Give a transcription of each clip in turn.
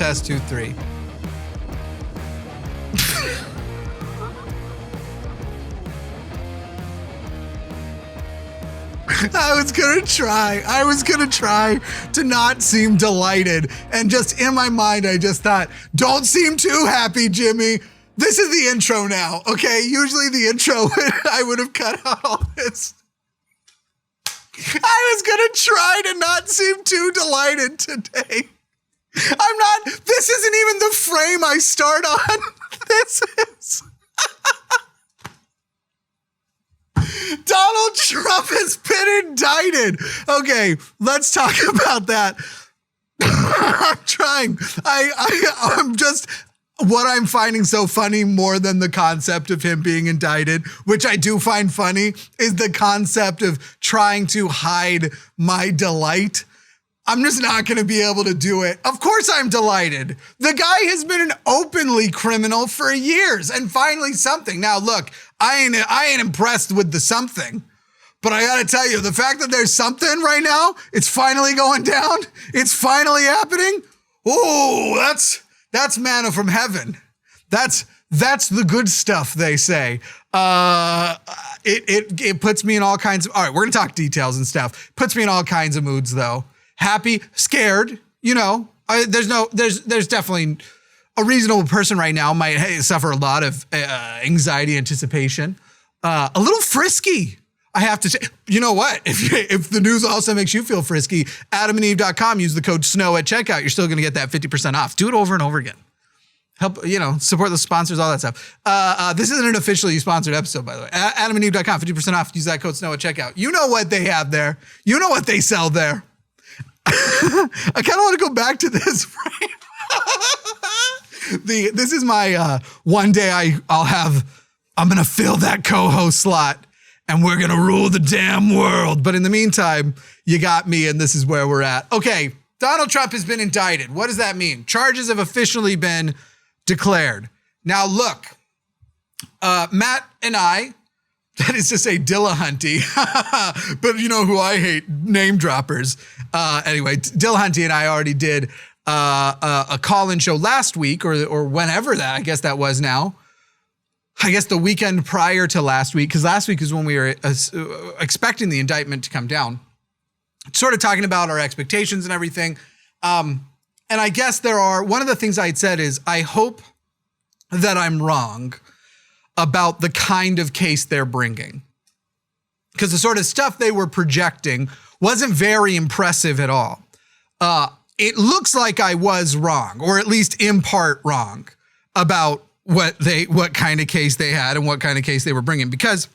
test 2, 3. I was gonna try to not seem delighted. And just in my mind, I just thought, don't seem too happy, Jimmy. This is the intro now, okay? Usually the intro, I would have cut out all this. I was gonna try to not seem too delighted today. This isn't even the frame I start on. This is. Donald Trump has been indicted. Okay, let's talk about that. I'm trying. I'm just, what I'm finding so funny more than the concept of him being indicted, which I do find funny, is the concept of trying to hide my delight. I'm just not going to be able to do it. Of course I'm delighted. The guy has been an openly criminal for years, and finally something. Now look, I ain't impressed with the something, but I got to tell you, the fact that there's something right now, it's finally going down. It's finally happening. Oh, that's manna from heaven. That's the good stuff, they say. It puts me in all kinds of, all right, we're going to talk details and stuff. Puts me in all kinds of moods though. Happy, scared, you know, there's definitely a reasonable person right now might suffer a lot of anxiety, anticipation, a little frisky. I have to say, you know what? If the news also makes you feel frisky, adamandeve.com, use the code SNOW at checkout. You're still going to get that 50% off. Do it over and over again. Help, you know, support the sponsors, all that stuff. This isn't an officially sponsored episode, by the way. Adamandeve.com, 50% off. Use that code SNOW at checkout. You know what they have there. You know what they sell there. I kind of want to go back to this frame. This is my one day I'm going to fill that co-host slot and we're going to rule the damn world. But in the meantime, you got me and this is where we're at. Okay, Donald Trump has been indicted. What does that mean? Charges have officially been declared. Now look, Matt and I, that is to say Dillahunty, but you know who I hate, name droppers. Anyway, Dillahunty and I already did a call-in show last week or whenever that, I guess that was now. I guess the weekend prior to last week, because last week is when we were expecting the indictment to come down. Sort of talking about our expectations and everything. And I guess one of the things I had said is, I hope that I'm wrong about the kind of case they're bringing. Because the sort of stuff they were projecting wasn't very impressive at all. It looks like I was wrong, or at least in part wrong, about what kind of case they had and what kind of case they were bringing. Because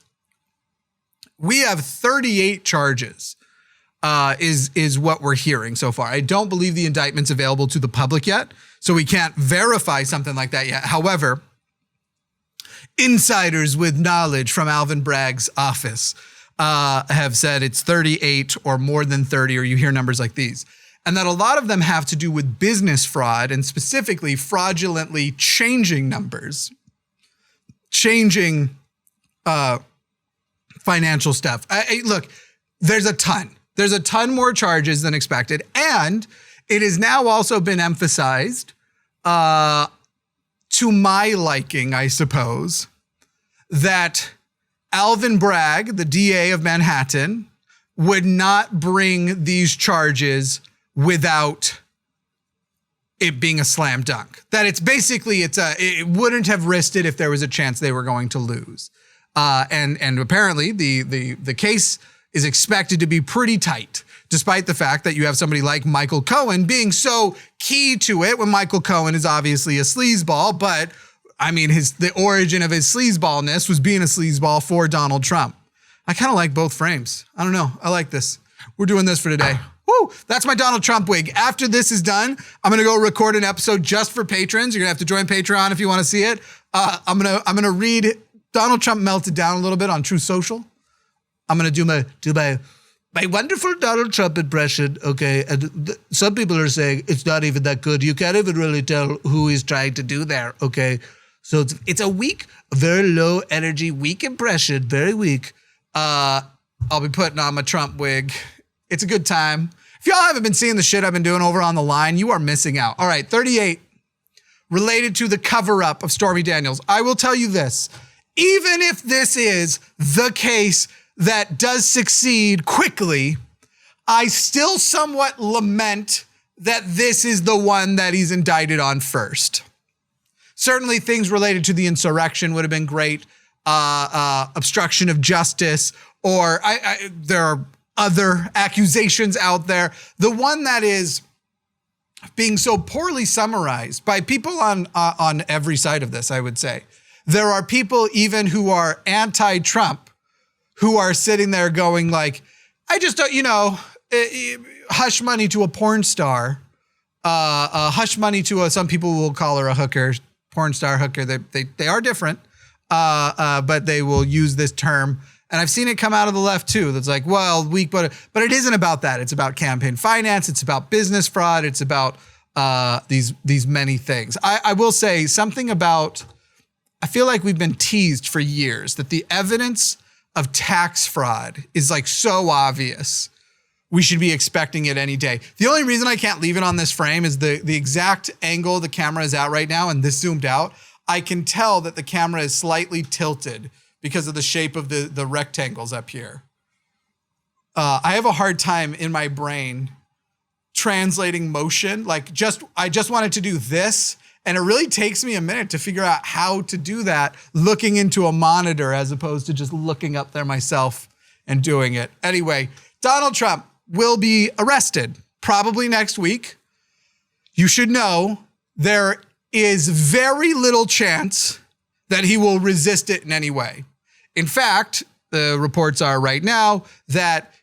we have 38 charges, is what we're hearing so far. I don't believe the indictment's available to the public yet, so we can't verify something like that yet. However, insiders with knowledge from Alvin Bragg's office have said it's 38 or more than 30, or you hear numbers like these. And that a lot of them have to do with business fraud and specifically fraudulently changing numbers, changing financial stuff. Look, there's a ton more charges than expected. And it has now also been emphasized to my liking, I suppose, that Alvin Bragg, the DA of Manhattan, would not bring these charges without it being a slam dunk. That it's basically, it wouldn't have risked it if there was a chance they were going to lose. And apparently the case is expected to be pretty tight, despite the fact that you have somebody like Michael Cohen being so key to it, when Michael Cohen is obviously a sleazeball, but I mean, the origin of his sleazeballness was being a sleazeball for Donald Trump. I kind of like both frames. I don't know. I like this. We're doing this for today. Woo! That's my Donald Trump wig. After this is done, I'm going to go record an episode just for patrons. You're going to have to join Patreon if you want to see it. I'm going to read Donald Trump melted down a little bit on True Social. I'm going to do my wonderful Donald Trump impression. Okay. And some people are saying it's not even that good. You can't even really tell who he's trying to do there. Okay. So it's a weak, very low energy, weak impression, very weak. I'll be putting on my Trump wig. It's a good time. If y'all haven't been seeing the shit I've been doing over on the line, you are missing out. All right, 38, related to the cover-up of Stormy Daniels. I will tell you this, even if this is the case that does succeed quickly, I still somewhat lament that this is the one that he's indicted on first. Certainly things related to the insurrection would have been great, obstruction of justice, or there are other accusations out there. The one that is being so poorly summarized by people on every side of this, I would say. There are people even who are anti-Trump who are sitting there going like, I just don't, hush money to a porn star, hush money to some people will call her a hooker, porn star hooker. They are different, but they will use this term. And I've seen it come out of the left too. That's like, well, weak, but it isn't about that. It's about campaign finance. It's about business fraud. It's about these many things. I will say something about, I feel like we've been teased for years that the evidence of tax fraud is like so obvious. We should be expecting it any day. The only reason I can't leave it on this frame is the exact angle the camera is at right now, and this zoomed out. I can tell that the camera is slightly tilted because of the shape of the rectangles up here. I have a hard time in my brain translating motion. Like I just wanted to do this, and it really takes me a minute to figure out how to do that looking into a monitor as opposed to just looking up there myself and doing it. Anyway, Donald Trump will be arrested probably next week. You should know there is very little chance that he will resist it in any way. In fact, the reports are right now that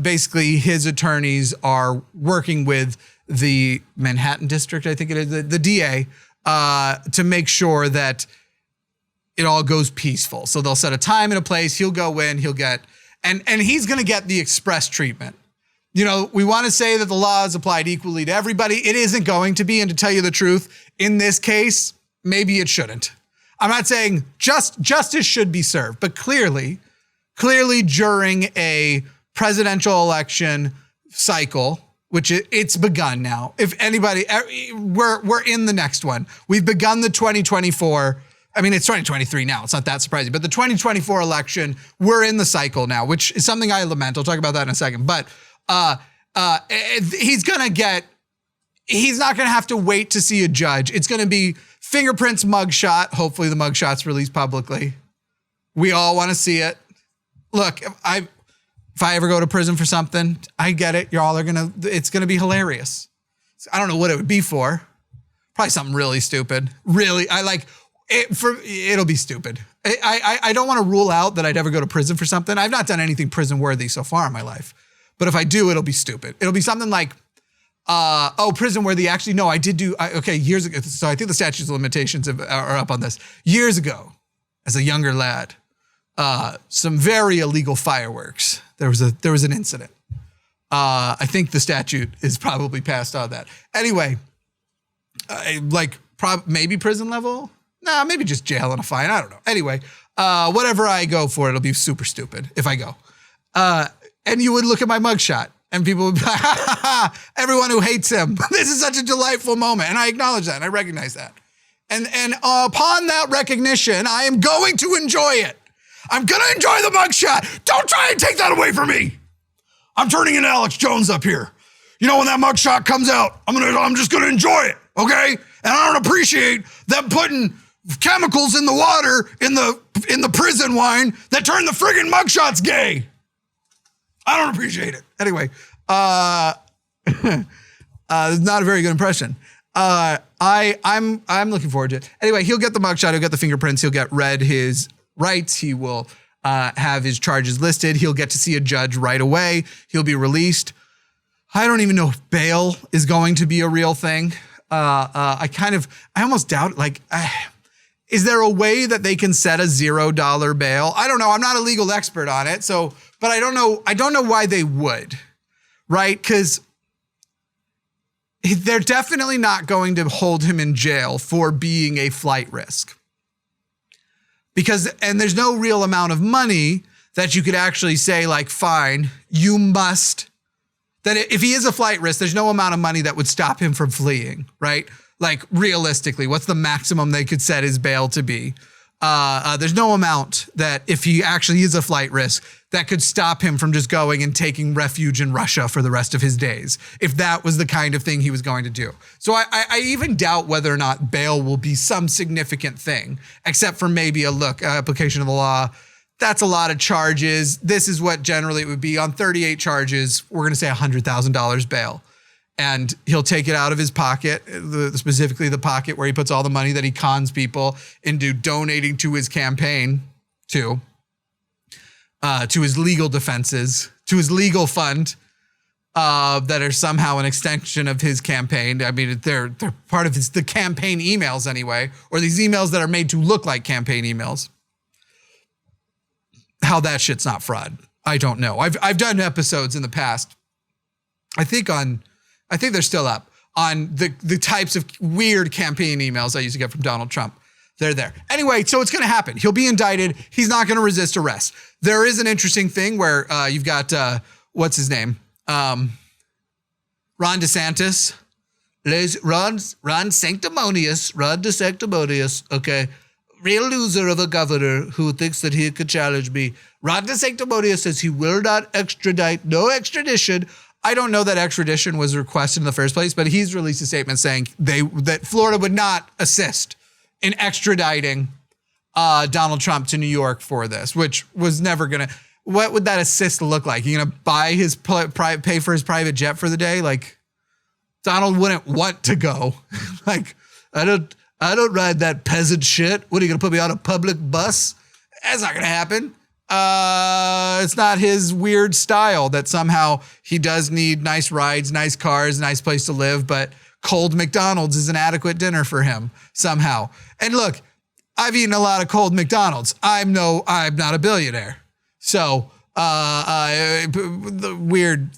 basically his attorneys are working with the Manhattan District, I think it is, the DA, to make sure that it all goes peaceful. So they'll set a time and a place, he'll go in, he'll get, and he's gonna get the express treatment. We want to say that the law is applied equally to everybody. It isn't going to be, and to tell you the truth, in this case, maybe it shouldn't. I'm not saying justice should be served, but clearly during a presidential election cycle, which it's begun now. If anybody, we're in the next one. We've begun the 2024. I mean, it's 2023 now. It's not that surprising, but the 2024 election, we're in the cycle now, which is something I lament. I'll talk about that in a second. But he's not going to have to wait to see a judge. It's going to be fingerprints, mugshot. Hopefully the mugshot's released publicly. We all want to see it. Look, if I ever go to prison for something, I get it. It's going to be hilarious. I don't know what it would be for. Probably something really stupid. Really, it'll be stupid. I don't want to rule out that I'd ever go to prison for something. I've not done anything prison worthy so far in my life. But if I do, it'll be stupid. It'll be something like, prison worthy. Actually, no, I did do, years ago. So I think the statutes of limitations are up on this. Years ago, as a younger lad, some very illegal fireworks. There was an incident. I think the statute is probably passed on that. Anyway, maybe prison level? Nah, maybe just jail and a fine. I don't know. Anyway, whatever I go for, it'll be super stupid if I go. And you would look at my mugshot and people would be like, ha, ha, ha, everyone who hates him. This is such a delightful moment. And I acknowledge that and I recognize that. And upon that recognition, I am going to enjoy it. I'm going to enjoy the mugshot. Don't try and take that away from me. I'm turning into Alex Jones up here. When that mugshot comes out, I'm just going to enjoy it. Okay. And I don't appreciate them putting chemicals in the water in the prison wine that turn the friggin' mugshots gay. I don't appreciate it. Anyway, not a very good impression. I'm looking forward to it. Anyway, he'll get the mugshot, he'll get the fingerprints, he'll get read his rights, he will have his charges listed, he'll get to see a judge right away, he'll be released. I don't even know if bail is going to be a real thing. I almost doubt, is there a way that they can set a $0 bail? I don't know. I'm not a legal expert on it. But I don't know why they would, right? Because they're definitely not going to hold him in jail for being a flight risk. And there's no real amount of money that you could actually say, fine, you must That if he is a flight risk, there's no amount of money that would stop him from fleeing, right? Like realistically, what's the maximum they could set his bail to be? There's no amount that if he actually is a flight risk that could stop him from just going and taking refuge in Russia for the rest of his days, if that was the kind of thing he was going to do. So I even doubt whether or not bail will be some significant thing, except for maybe application of the law. That's a lot of charges. This is what generally it would be on 38 charges. We're going to say $100,000 bail. And he'll take it out of his pocket, specifically the pocket where he puts all the money that he cons people into donating to his campaign, to his legal defenses, to his legal fund that are somehow an extension of his campaign. I mean, they're part of the campaign emails anyway, or these emails that are made to look like campaign emails. How that shit's not fraud, I don't know. I've done episodes in the past, I think they're still up, on the types of weird campaign emails I used to get from Donald Trump. They're there. Anyway, so it's going to happen. He'll be indicted. He's not going to resist arrest. There is an interesting thing where you've got, what's his name? Ron DeSantis. Ron Sanctimonious. Okay. Real loser of a governor who thinks that he could challenge me. Ron DeSanctimonious says he will not extradite, no extradition. I don't know that extradition was requested in the first place, but he's released a statement saying that Florida would not assist in extraditing Donald Trump to New York for this, which was never going to. What would that assist look like? You going to buy his pay for his private jet for the day? Like, Donald wouldn't want to go. Like, I don't ride that peasant shit. What, are you going to put me on a public bus? That's not going to happen. It's not his weird style that somehow he does need nice rides, nice cars, nice place to live, but cold McDonald's is an adequate dinner for him somehow. And look, I've eaten a lot of cold McDonald's. I'm not a billionaire. So,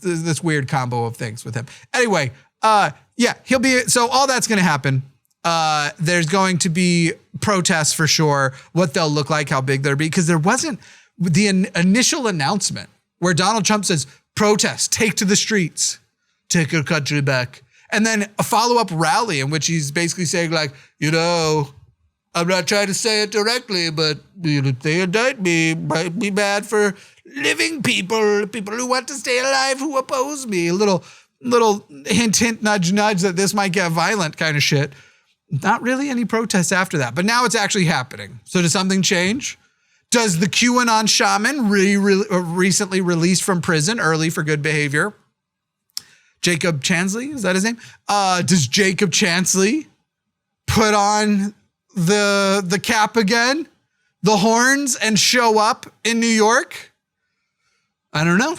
this weird combo of things with him. Anyway, so all that's going to happen. There's going to be protests for sure, what they'll look like, how big they'll be, because there wasn't the initial announcement where Donald Trump says, protest, take to the streets, take our country back. And then a follow-up rally in which he's basically saying like, I'm not trying to say it directly, but if they indict me, it might be bad for living people who want to stay alive, who oppose me. A little hint, nudge, that this might get violent kind of shit. Not really any protests after that, but now it's actually happening. So does something change? Does the QAnon shaman recently released from prison early for good behavior? Jacob Chansley, is that his name? Does Jacob Chansley put on the cap again, the horns, and show up in New York? I don't know.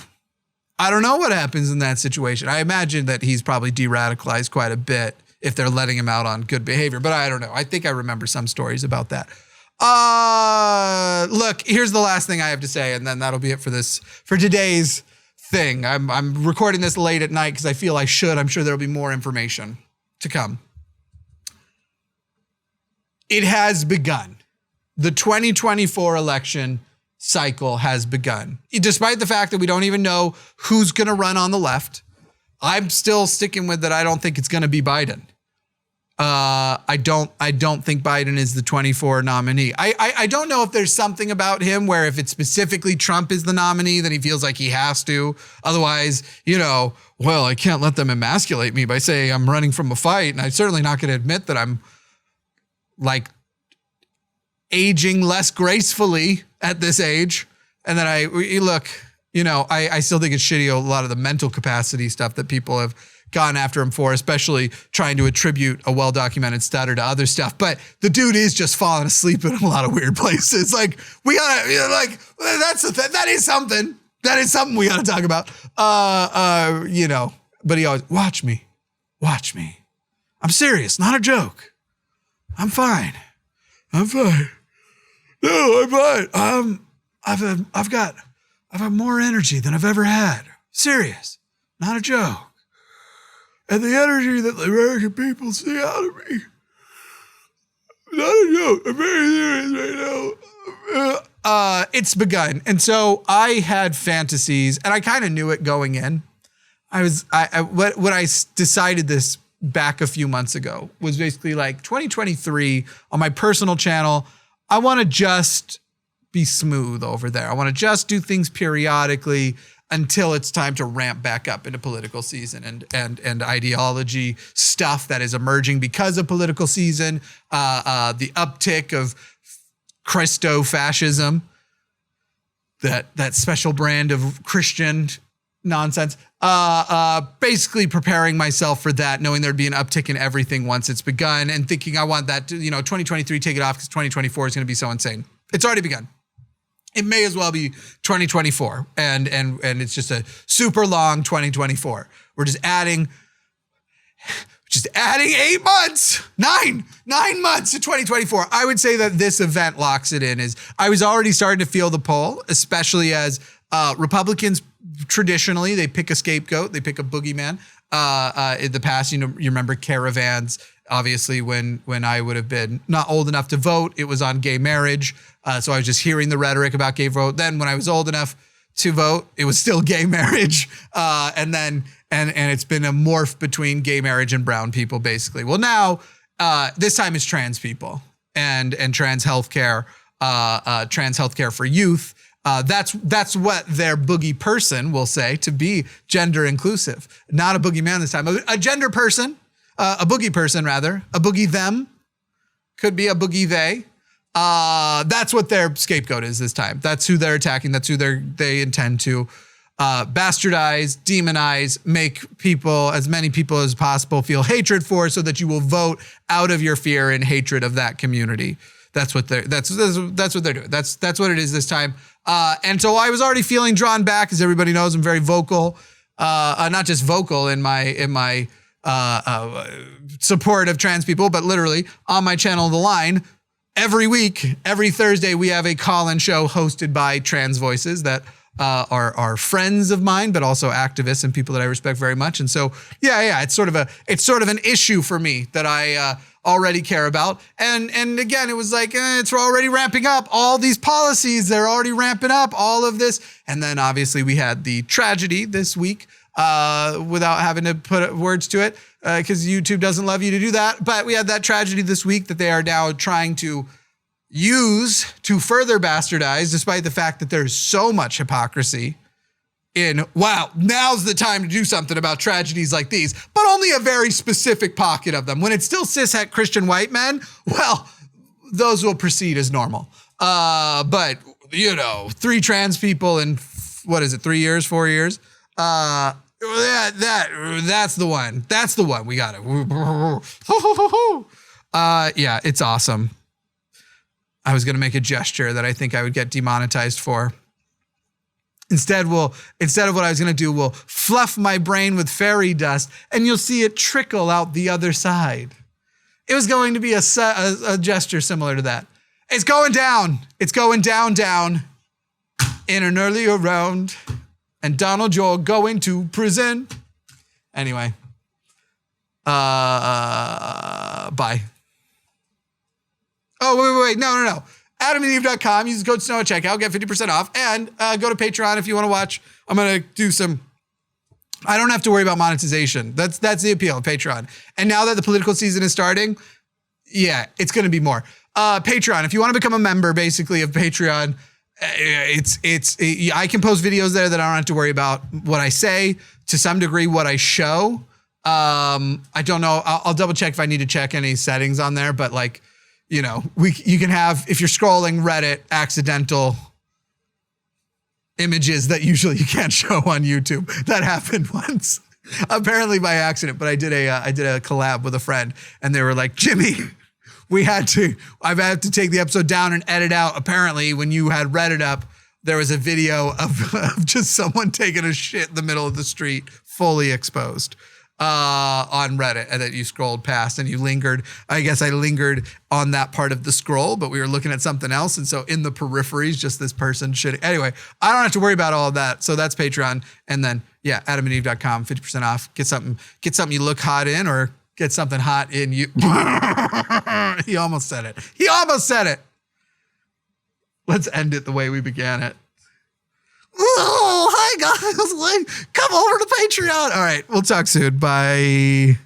I don't know what happens in that situation. I imagine that he's probably de-radicalized quite a bit if they're letting him out on good behavior, but I don't know. I think I remember some stories about that. Look, here's the last thing I have to say, and then that'll be it for today's thing. I'm recording this late at night because I feel I should. I'm sure there'll be more information to come. It has begun. The 2024 election cycle has begun. Despite the fact that we don't even know who's going to run on the left, I'm still sticking with that. I don't think it's going to be Biden. I don't think Biden is the 24 nominee. I don't know if there's something about him where if it's specifically Trump is the nominee, then he feels like he has to. Otherwise, I can't let them emasculate me by saying I'm running from a fight. And I'm certainly not going to admit that I'm like aging less gracefully at this age. And then I still think it's shitty, a lot of the mental capacity stuff that people have gone after him for, especially trying to attribute a well-documented stutter to other stuff. But the dude is just falling asleep in a lot of weird places. Like, we gotta, that is something. That is something we gotta talk about. But he always, watch me. I'm serious, not a joke. I'm fine. No, I'm fine. I've got more energy than I've ever had. Serious, not a joke. And the energy that the American people see out of me, not a joke. I'm very serious right now. It's begun. And so I had fantasies, and I kind of knew it going in. what I decided this back a few months ago was basically like 2023 on my personal channel. I want to just be smooth over there. I want to just do things periodically until it's time to ramp back up into political season and ideology stuff that is emerging because of political season, the uptick of Christo-fascism, that special brand of Christian nonsense. Basically preparing myself for that, knowing there'd be an uptick in everything once it's begun, and thinking I want that to, 2023, take it off because 2024 is going to be so insane. It's already begun. It may as well be 2024, and it's just a super long 2024. We're just adding 8 months, nine months to 2024. I would say that this event locks it in. I was already starting to feel the pull, especially as Republicans traditionally, they pick a scapegoat, they pick a boogeyman. In the past, you remember caravans. Obviously, when I would have been not old enough to vote, it was on gay marriage. So I was just hearing the rhetoric about gay vote. Then when I was old enough to vote, it was still gay marriage. And it's been a morph between gay marriage and brown people, basically. Well, now this time it's trans people and trans healthcare for youth. That's what their boogie person will say, to be gender inclusive. Not a boogeyman this time. A gender person, a boogie person rather, a boogie them, could be a boogie they. That's what their scapegoat is this time. That's who they're attacking. That's who they intend to bastardize, demonize, make people, as many people as possible, feel hatred for, so that you will vote out of your fear and hatred of that community. That's what they're doing. That's what it is this time. And so I was already feeling drawn back. As everybody knows, I'm very vocal, not just vocal in my support of trans people, but literally on my channel, The Line. Every week, every Thursday, we have a call-in show hosted by trans voices that are friends of mine, but also activists and people that I respect very much. And so, it's sort of an issue for me that I already care about. And again, it was like, it's already ramping up. All these policies, they're already ramping up all of this. And then obviously we had the tragedy this week, without having to put words to it, because YouTube doesn't love you to do that. But we had that tragedy this week that they are now trying to use to further bastardize, despite the fact that there's so much hypocrisy in, wow, now's the time to do something about tragedies like these, but only a very specific pocket of them. When it's still cishet Christian white men, well, those will proceed as normal. But, 3 trans people in, 3 years, 4 years? That's the one. That's the one. We got it. Yeah, it's awesome. I was going to make a gesture that I think I would get demonetized for. Instead of what I was going to do, we'll fluff my brain with fairy dust and you'll see it trickle out the other side. It was going to be a gesture similar to that. It's going down. It's going down in an earlier round. And Donald, you're going to prison. Anyway. Bye. Oh, wait. No. AdamandEve.com. Use the code SNOW at checkout. Get 50% off. And go to Patreon if you want to watch. I'm going to do some... I don't have to worry about monetization. That's the appeal of Patreon. And now that the political season is starting, yeah, it's going to be more. Patreon. If you want to become a member, basically, of Patreon... I can post videos there that I don't have to worry about what I say, to some degree what I show. I don't know. I'll double check if I need to check any settings on there, but you can have, if you're scrolling Reddit, accidental images that usually you can't show on YouTube. That happened once, apparently by accident, but I did a collab with a friend and they were like, Jimmy, I've had to take the episode down and edit out. Apparently, when you had Reddit up, there was a video of just someone taking a shit in the middle of the street, fully exposed, on Reddit, and that you scrolled past and you lingered. I guess I lingered on that part of the scroll, but we were looking at something else. And so in the peripheries, just this person shitting. Anyway, I don't have to worry about all of that. So that's Patreon. And then, AdamandEve.com, 50% off. Get something you look hot in, or get something hot in you. He almost said it. Let's end it the way we began it. Oh, hi God, come over to Patreon. All right, we'll talk soon. Bye.